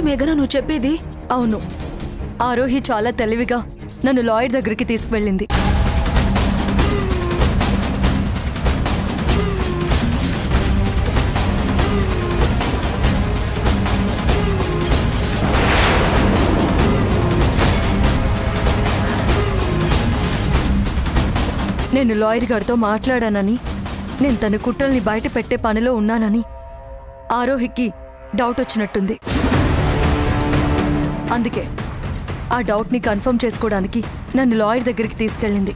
మేఘన నువ్వు చెప్పేది? అవును, ఆరోహి చాలా తెలివిగా నన్ను లాయర్ దగ్గరికి తీసుకువెళ్ళింది. నేను లాయర్ గారితో మాట్లాడానని, నేను తన కుట్రల్ని బయట పెట్టే పనిలో ఉన్నానని ఆరోహికి డౌట్ వచ్చినట్టుంది. అందుకే ఆ డౌట్ని కన్ఫర్మ్ చేసుకోవడానికి నన్ను లాయర్ దగ్గరికి తీసుకెళ్ళింది.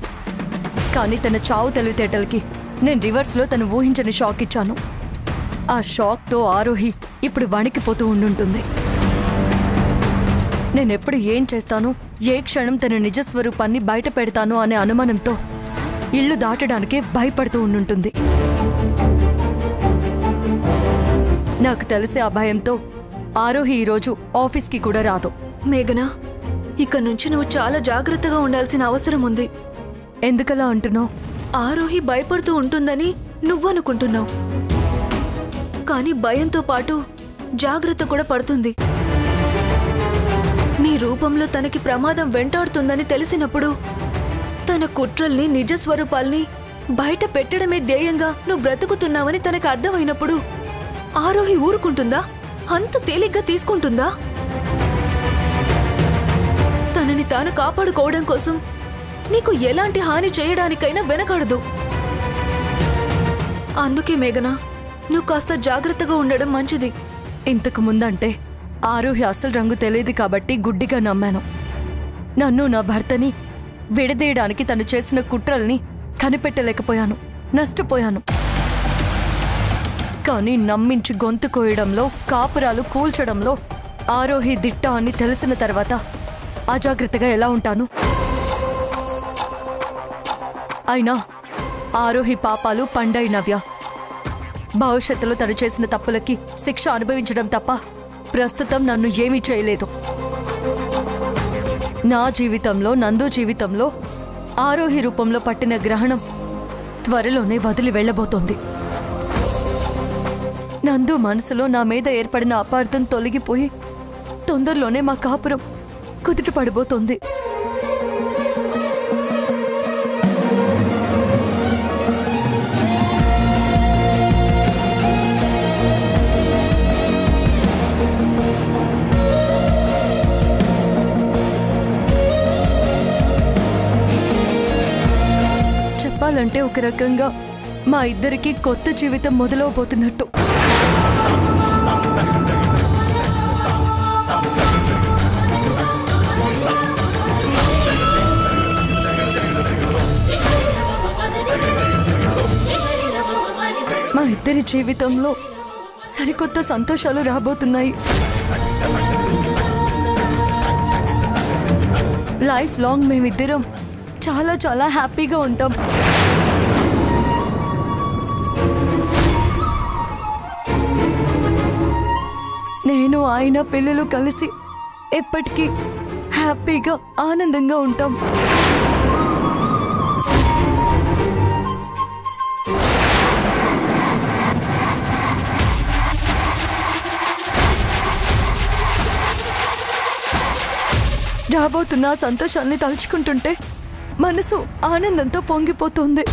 కానీ తన చావు తెలివితేటలకి నేను రివర్స్లో తను ఊహించని షాక్ ఇచ్చాను. ఆ షాక్తో ఆరోహి ఇప్పుడు వణికిపోతూ ఉండుంటుంది. నేనెప్పుడు ఏం చేస్తానో, ఏ క్షణం తన నిజస్వరూపాన్ని బయట పెడతానో అనే అనుమానంతో ఇల్లు దాటడానికే భయపడుతూ ఉండుంటుంది. నాకు తెలిసే ఆ భయంతో ఆరోహి ఈరోజు ఆఫీస్కి కూడా రాదు. మేఘనా, ఇక నుంచి నువ్వు చాలా జాగ్రత్తగా ఉండాల్సిన అవసరం ఉంది. ఎందుకలా అంటున్నావు? ఆరోహి భయపడుతూ ఉంటుందని నువ్వనుకుంటున్నావు, కానీ భయంతో పాటు జాగ్రత్త కూడా పడుతుంది. నీ రూపంలో తనకి ప్రమాదం వెంటాడుతుందని తెలిసినప్పుడు, తన కుట్రల్ని, నిజ స్వరూపాల్ని బయట పెట్టడమే ధ్యేయంగా నువ్వు బ్రతుకుతున్నావని తనకు అర్థమైనప్పుడు ఆరోహి ఊరుకుంటుందా? అంత తేలిగ్గా తీసుకుంటుందా? తనని తాను కాపాడుకోవడం కోసం నీకు ఎలాంటి హాని చేయడానికైనా వెనకాడదు. అందుకే మేఘనా, నువ్వు కాస్త జాగ్రత్తగా ఉండడం మంచిది. ఇంతకు ముందంటే ఆరోహి అసలు రంగు తెలియదు కాబట్టి గుడ్డిగా నమ్మాను. నన్ను, నా భర్తని విడదీయడానికి తను చేసిన కుట్రల్ని కనిపెట్టలేకపోయాను, నష్టపోయాను. కానీ నమ్మించి గొంతు కోయడంలో, కాపురాలు కూల్చడంలో ఆరోహి దిట్ట అని తెలిసిన తర్వాత అజాగ్రత్తగా ఎలా ఉంటాను? అయినా ఆరోహి పాపాలు పండై నవ్య. భవిష్యత్తులో తను చేసిన తప్పులకి శిక్ష అనుభవించడం తప్ప ప్రస్తుతం నన్ను ఏమీ చేయలేదు. నా జీవితంలో, నందు జీవితంలో ఆరోహి రూపంలో పట్టిన గ్రహణం త్వరలోనే వదిలి వెళ్లబోతోంది. నందు మనసులో నా మీద ఏర్పడిన అపార్థం తొలగిపోయి తొందరలోనే మా కాపురం కుదుట పడిపోతుంది. చెప్పాలంటే ఒక రకంగా మా ఇద్దరికి కొత్త జీవితం మొదలవబోతున్నట్టు. మా ఇద్దరి జీవితంలో సరికొత్త సంతోషాలు రాబోతున్నాయి. లైఫ్ లాంగ్ మేమిద్దరం చాలా చాలా హ్యాపీగా ఉంటాం. నేను, ఆయన, పిల్లలు కలిసి ఎప్పటికీ హ్యాపీగా, ఆనందంగా ఉంటాం. రాబోతున్న సంతోషాన్ని తలుచుకుంటుంటే మనసు ఆనందంతో పొంగిపోతుంది.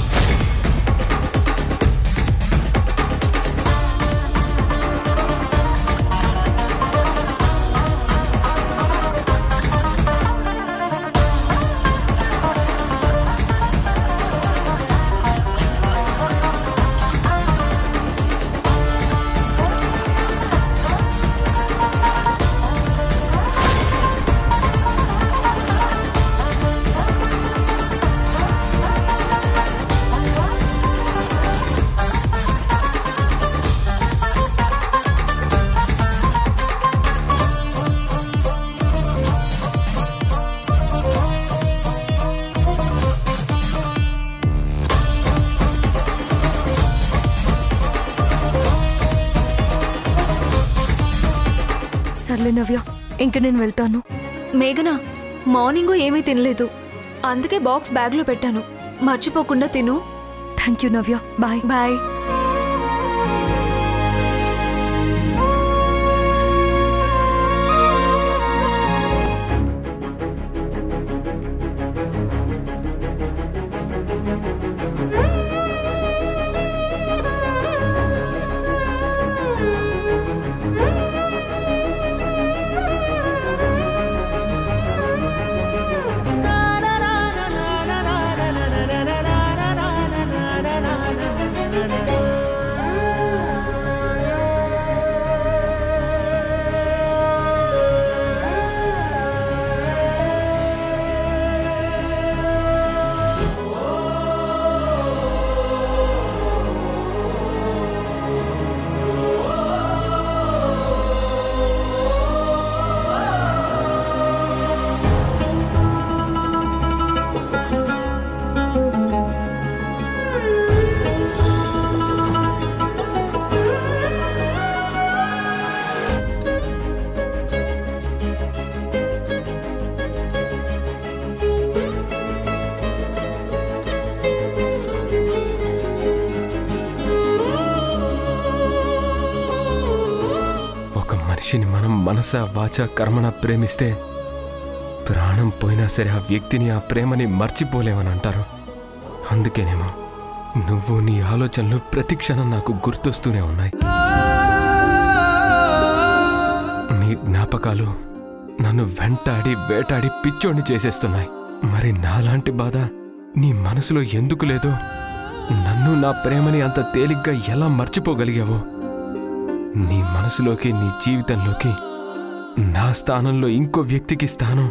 సర్లే నవ్య, ఇంక నేను వెళ్తాను. మేఘనా, మార్నింగ్ ఏమీ తినలేదు, అందుకే బాక్స్ బ్యాగ్లో పెట్టాను. మర్చిపోకుండా తిను. Thank you Navya. Bye bye. మనిషిని మనం మనస వాచ కర్మణ ప్రేమిస్తే ప్రాణం పోయినా సరే ఆ వ్యక్తిని ఆ ప్రేమని మర్చిపోలేమని అంటారు. అందుకేనేమో నువ్వు నీ ఆలోచనలు ప్రతి క్షణం నాకు గుర్తొస్తూనే ఉన్నాయి. నీ జ్ఞాపకాలు నన్ను వెంటాడి వేటాడి పిచ్చోడిని చేసేస్తున్నాయి. మరి నాలాంటి బాధ నీ మనసులో ఎందుకు లేదో, నన్ను నా ప్రేమని అంత తేలిగ్గా ఎలా మర్చిపోగలిగావో, నీ మనసులోకి నీ జీవితంలోకి నా స్థానంలో ఇంకో వ్యక్తికి స్థానం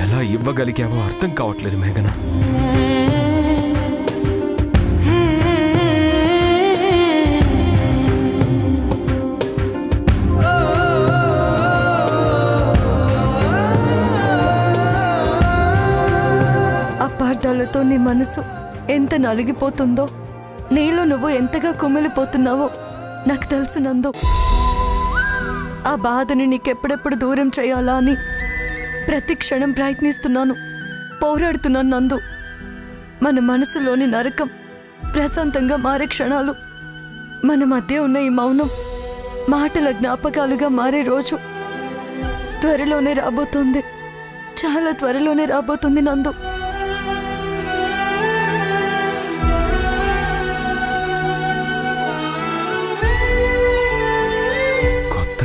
ఎలా ఇవ్వగలిగావో అర్థం కావట్లేదు మేఘన. అపార్థాలతో నీ మనసు ఎంత నలిగిపోతుందో, నీలో నువ్వు ఎంతగా కుమిలిపోతున్నావో నాకు తెలుసు నందు. ఆ బాధని నీకెప్పుడెప్పుడు దూరం చేయాలా అని ప్రతి క్షణం ప్రయత్నిస్తున్నాను, పోరాడుతున్నాను నందు. మన మనసులోని నరకం ప్రశాంతంగా మారే క్షణాలు, మన మధ్య ఉన్న ఈ మౌనం మాటల జ్ఞాపకాలుగా మారే రోజు త్వరలోనే రాబోతుంది, చాలా త్వరలోనే రాబోతుంది నందు.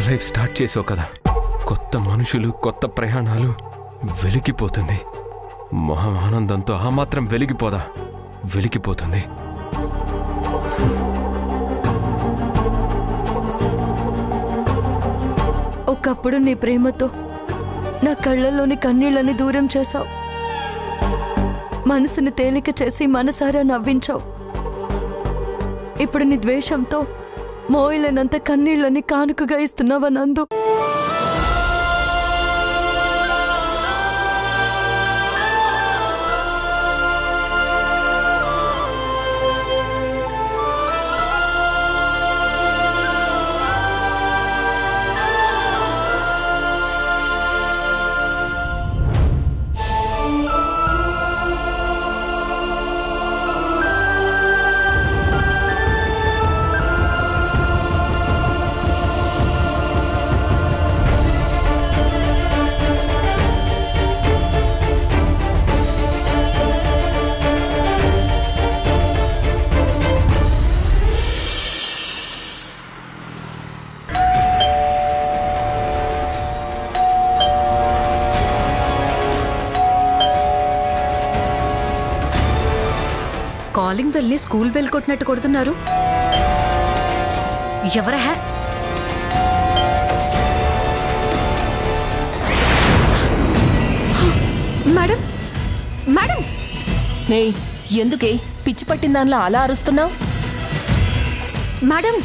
లైఫ్ స్టార్ట్ చేసావు కదా, కొత్త మనుషులు కొత్త ప్రయాణాలు, వెలిగిపోతుంది. మొహం ఆనందంతో ఆ మాత్రం వెలిగిపోదా? వెలిగిపోతుంది. ఒకప్పుడు నీ ప్రేమతో నా కళ్ళల్లోని కన్నీళ్ళని దూరం చేశావు, మనసుని తేలిక చేసి మనసారా నవ్వించావు. ఇప్పుడు నీ ద్వేషంతో మోయలేనంత కన్నీళ్ళని కానుకగా ఇస్తున్నావా నందు? కాలింగ్ బెల్ని స్కూల్ బెల్ కొట్టినట్టు కొడుతున్నారు. ఎవరా? Madam, madam! ఏయ్, ఎందుకే పిచ్చి పట్టిన దానిలో అలా అరుస్తున్నావు? మేడం!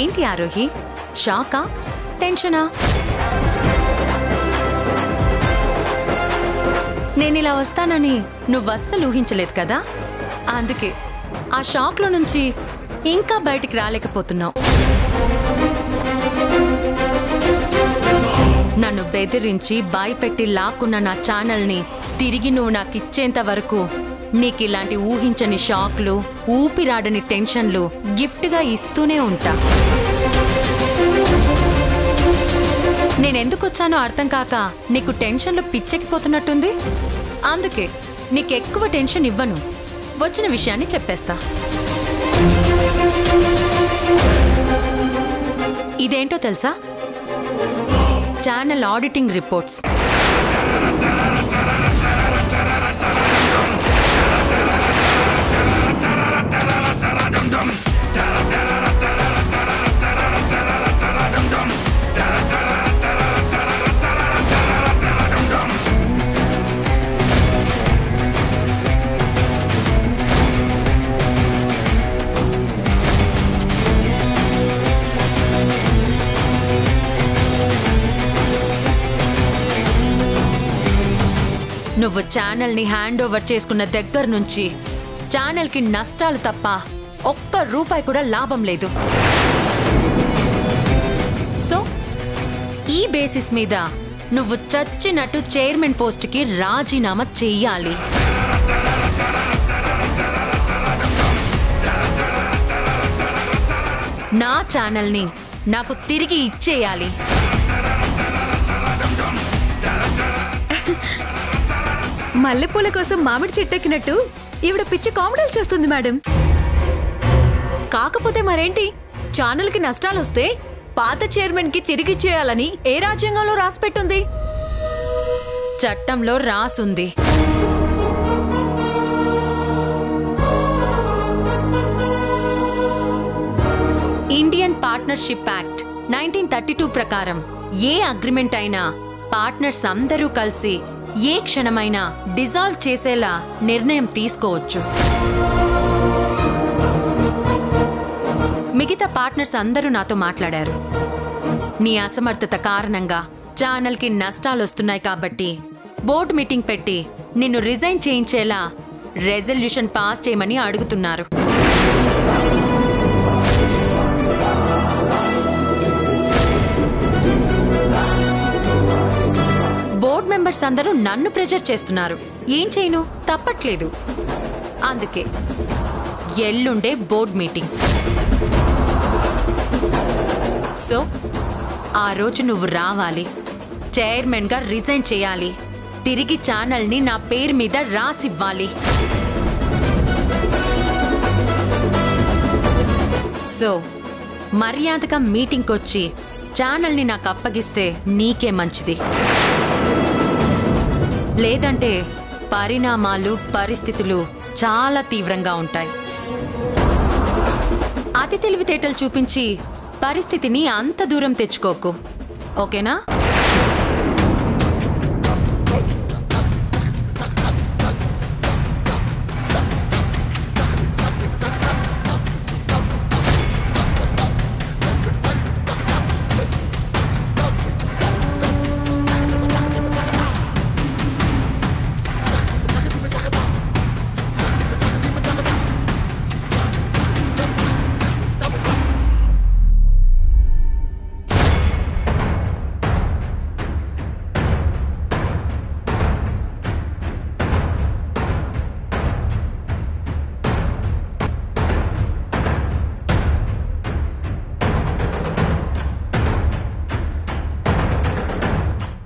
ఏంటి ఆరోహి, షాకా, టెన్షనా? నేనిలా వస్తానని నువ్వస్సలు ఊహించలేదు కదా, అందుకే ఆ షాక్లో నుంచి ఇంకా బయటికి రాలేకపోతున్నావు. నన్ను బెదిరించి భయపెట్టి లాక్కున్న నా ఛానల్ని తిరిగి నువ్వు నాకిచ్చేంత వరకు నీకిలాంటి ఊహించని షాక్లు, ఊపిరాడని టెన్షన్లు గిఫ్ట్గా ఇస్తూనే ఉంటా. నేనెందుకొచ్చానో అర్థం కాక నీకు టెన్షన్లో పిచ్చెక్కిపోతున్నట్టుంది. అందుకే నీకెక్కువ టెన్షన్ ఇవ్వను, వచ్చిన విషయాన్ని చెప్పేస్తా. ఇదేంటో తెలుసా? Channel auditing reports. నువ్వు ఛానల్ని హ్యాండ్ ఓవర్ చేసుకున్న దగ్గర నుంచి ఛానల్కి నష్టాలు తప్ప ఒక్క రూపాయి కూడా లాభం లేదు. సో ఈ బేసిస్ మీద నువ్వు చచ్చినట్టు చైర్మన్ పోస్ట్కి రాజీనామా చెయ్యాలి. నా ఛానల్ని నాకు తిరిగి ఇచ్చేయాలి. మల్లెపూల కోసం మామిడి చెట్టెక్కినట్టు ఈవిడ పిచ్చి కామెడీలు చేస్తుంది మేడం. కాకపోతే మరేంటి, ఛానల్కి నష్టాలొస్తే పాత చైర్మన్ కి తిరిగిచ్చేయాలని ఏ రాజ్యాంగంలో రాసిపెట్టుంది? చట్టంలో రాసుంది. ఇండియన్ పార్ట్నర్షిప్ యాక్ట్ 1932 ప్రకారం ఏ అగ్రిమెంట్ అయినా పార్ట్నర్స్ అందరూ కలిసి ఏ క్షణమైనా డిజాల్వ్ చేసేలా నిర్ణయం తీసుకోవచ్చు. మిగతా పార్ట్నర్స్ అందరూ నాతో మాట్లాడారు. నీ అసమర్థత కారణంగా ఛానల్కి నష్టాలొస్తున్నాయి కాబట్టి బోర్డు మీటింగ్ పెట్టి నిన్ను రిజైన్ చేయించేలా రెజల్యూషన్ పాస్ చేయమని అడుగుతున్నారు. బోర్డు మెంబర్స్ అందరూ నన్ను ప్రెజర్ చేస్తున్నారు. ఏం చేయను, తప్పట్లేదు. అందుకే ఎల్లుండే బోర్డు మీటింగ్. సో ఆ రోజు నువ్వు రావాలి, చైర్మన్గా రిజైన్ చేయాలి, తిరిగి ఛానల్ని నా పేరు మీద రాసివ్వాలి. సో మర్యాదగా మీటింగ్కి వచ్చి ఛానల్ని నాకు అప్పగిస్తే నీకే మంచిది. లేదంటే పరిణామాలు పరిస్థితులు చాలా తీవ్రంగా ఉంటాయి. అతి తెలివితేటలు చూపించి పరిస్థితిని అంత దూరం తెచ్చుకోకు, ఓకేనా?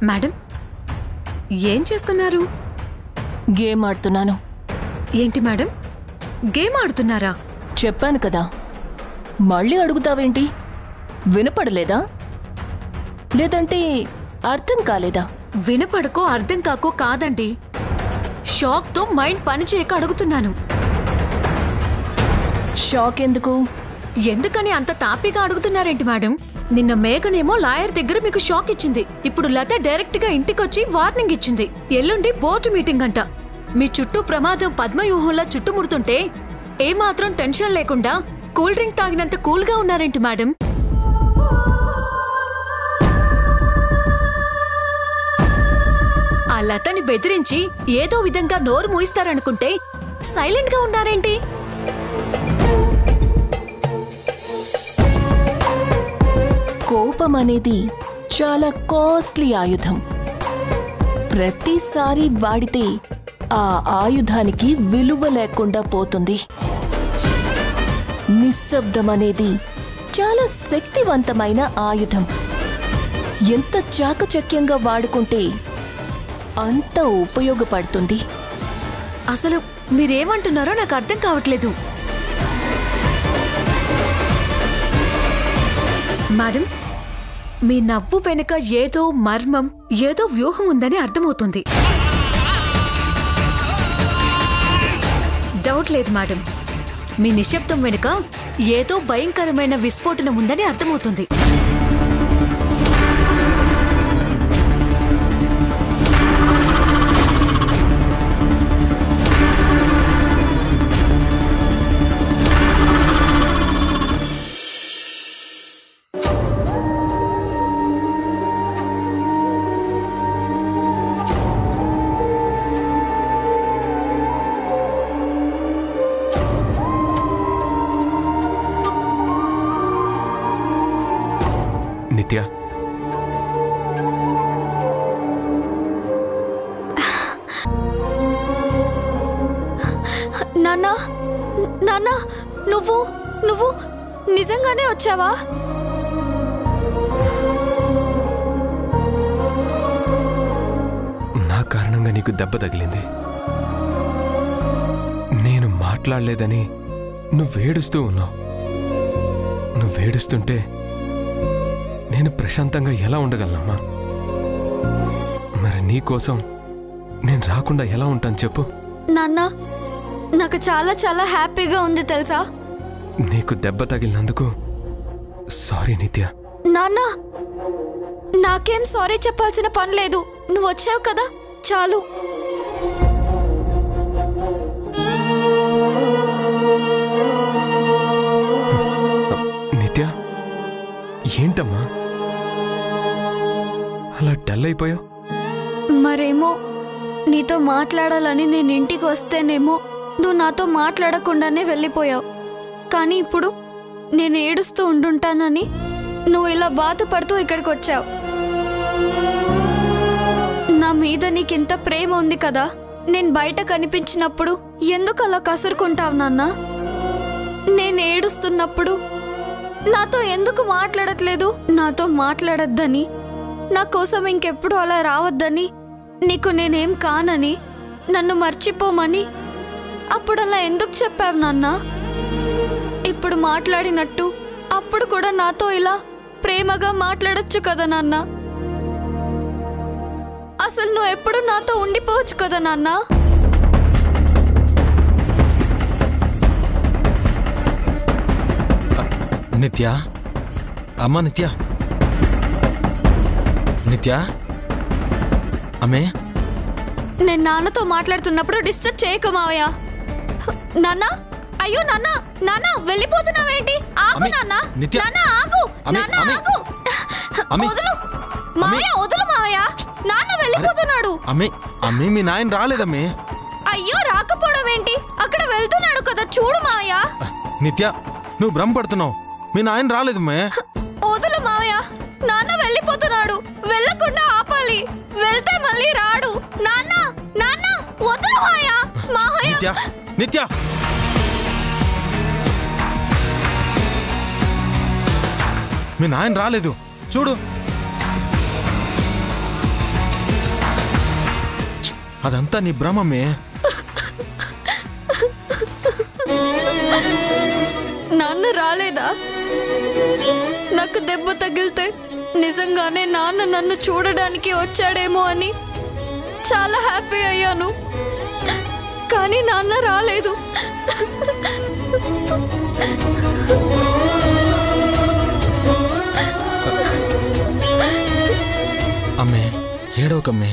మేడం, ఏం చేస్తున్నారు? గేమ్ ఆడుతున్నాను. ఏంటి మేడం, గేమ్ ఆడుతున్నారా? చెప్పాను కదా, మళ్ళీ అడుగుతావేంటి? వినపడలేదా? లేదంటే అర్థం కాలేదా? వినపడకో అర్థం కాకో కాదండి, షాక్తో మైండ్ పనిచేయక అడుగుతున్నాను. షాక్ ఎందుకు? ఎందుకని అంత తాపీగా అడుగుతున్నారేంటి మేడం? నిన్న మేఘనేమో లాయర్ దగ్గర మీకు షాక్ ఇచ్చింది. ఇప్పుడు లత డైరెక్ట్ గా ఇంటికొచ్చి వార్నింగ్ ఇచ్చింది. ఎల్లుండి బోర్డు మీటింగ్ అంట. మీ చుట్టూ ప్రమాదం పద్మవ్యూహంలా చుట్టుముడుతుంటే ఏమాత్రం టెన్షన్ లేకుండా కూల్ డ్రింక్ తాగినంత కూల్ గా ఉన్నారేంటి మేడం? ఆ లతని బెదిరించి ఏదో విధంగా నోరు మూయిస్తారనుకుంటే సైలెంట్ గా ఉన్నారేంటి? కోపం అనేది చాలా కాస్ట్లీ ఆయుధం. ప్రతిసారి వాడితే ఆ ఆయుధానికి విలువ లేకుండా పోతుంది. నిశ్శబ్దం అనేది చాలా శక్తివంతమైన ఆయుధం. ఎంత చాకచక్యంగా వాడుకుంటే అంత ఉపయోగపడుతుంది. అసలు మీరేమంటున్నారో నాకు అర్థం కావట్లేదు. మేడం, మీ నవ్వు వెనుక ఏదో మర్మం, ఏదో వ్యూహం ఉందని అర్థమవుతుంది. డౌట్ లేదు మేడం, మీ నిశ్శబ్దం వెనుక ఏదో భయంకరమైన విస్ఫోటనం ఉందని అర్థమవుతుంది. నాన్న నాన్న నువ్వు నువ్వు నిజంగానే వచ్చావా? నా కారణంగా నీకు దెబ్బ తగిలింది. నేను మాట్లాడలేదని నువ్వేడుస్తూ ఉన్నావు. నువ్వేడుస్తుంటే నేను ప్రశాంతంగా ఎలా ఉండగలనమ్మా? మరి నీకోసం నేను రాకుండా ఎలా ఉంటాను చెప్పు? నాన్న నాకు చాలా చాలా హ్యాపీగా ఉంది తెలుసా? నీకు దెబ్బ తగిలినందుకు సారీ నిత్య. నాన్న నాకేం సారీ చెప్పాల్సిన పని లేదు. నువ్వు వచ్చావు కదా చాలు. నిత్య ఏంటమ్మా అలా డల్ అయిపోయావు? మరేమో నీతో మాట్లాడాలని నేను ఇంటికి వస్తేనేమో నువ్వు నాతో మాట్లాడకుండానే వెళ్ళిపోయావు. కానీ ఇప్పుడు నేను ఏడుస్తూ ఉండుంటానని నువ్వు ఇలా బాధపడుతూ ఇక్కడికి వచ్చావు. నా మీద నీకింత ప్రేమ ఉంది కదా, నేను బయట కనిపించినప్పుడు ఎందుకు అలా కసురుకుంటావు నాన్న? నేను ఏడుస్తున్నప్పుడు నాతో ఎందుకు మాట్లాడట్లేదు? నాతో మాట్లాడొద్దని, నా కోసం ఇంకెప్పుడు అలా రావద్దని, నీకు నేనేం కానని, నన్ను మర్చిపోమని అప్పుడు అలా ఎందుకు చెప్పావు నాన్న? ఇప్పుడు మాట్లాడినట్టు అప్పుడు కూడా నాతో ఇలా ప్రేమగా మాట్లాడొచ్చు కదా నాన్న. అసలు నువ్వు ఎప్పుడు నాతో ఉండిపోవచ్చు కదా నాన్న. నిత్య, అమ్మా నిత్య, నిత్య, అమ్మే. నేను నాన్నతో మాట్లాడుతున్నప్పుడు డిస్టర్బ్ చేయకు మావయ్య. నాన్న, అయ్యో నాన్న, నాన్న వెళ్ళిపోతున్నావేంటి? ఆగు నాన్న, నాన్న ఆగు, నాన్న ఆగు. వదులు మావయ్య, వదులు మావయ్య, నాన్న వెళ్ళిపోతున్నాడు. అమ్మే, అమ్మే మీ నాయన రాలేదమ్మే. అయ్యో రాకపోవడం ఏంటి? అక్కడ వెళ్తున్నాడు కదా చూడు మావయ్య. నిత్య నువ్వు భ్రమపడుతున్నావు, మీ నాయన రాలేదమ్మే. వదులు మావయ్య, నాన్న వెళ్ళిపోతున్నాడు. వెళ్ళకుండా ఆపాలి, వెళ్తే మళ్ళీ రాడు. నాన్న, నాన్న వదులు మావయ్య. మావయ్య, నిత్య, నిత్య, మీ నాయన రాలేదు చూడు. అదంతా నీ భ్రమమే. నాన్న రాలేదా? నాకు దెబ్బ తగిలితే నిజంగానే నాన్న నన్ను చూడడానికి వచ్చాడేమో అని చాలా హ్యాపీ అయ్యాను. కానీ నాన్న రాలేదు. అమ్మే ఏడవకమ్మే.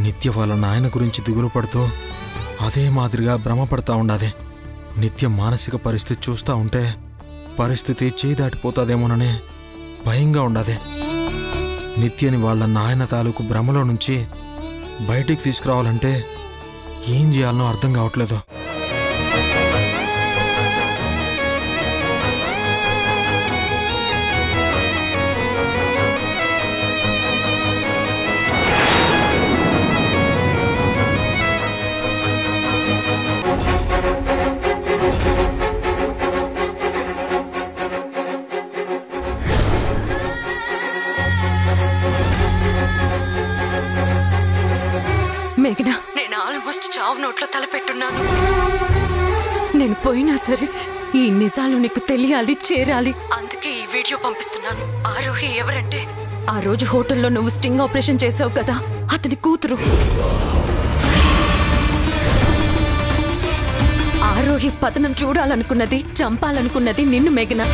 నిత్య వాళ్ళ నాయన గురించి దిగులు పడుతూ అదే మాదిరిగా భ్రమపడతా ఉండాది. నిత్య మానసిక పరిస్థితి చూస్తూ ఉంటే పరిస్థితి చేయి దాటిపోతాదేమోననే భయంగా ఉండాది. నిత్యని వాళ్ళ నాయన తాలూకు భ్రమలో నుంచి బయటికి తీసుకురావాలంటే ఏం చేయాలనో అర్థం కావట్లేదు. మేఘనా, నేను ఆల్మోస్ట్ చావు నోట్లో తలపెట్టున్నాను. నేను పోయినా సరే ఈ నిజాలు నీకు తెలియాలి, చేరాలి. అందుకే ఈ వీడియో పంపిస్తున్నాను. ఆరోహి ఎవరంటే ఆ రోజు హోటల్లో నువ్వు స్టింగ్ ఆపరేషన్ చేసావు కదా, అతని కూతురు. ఆరోహి పతనం చూడాలనుకున్నది, చంపాలనుకున్నది నిన్ను మేఘనా.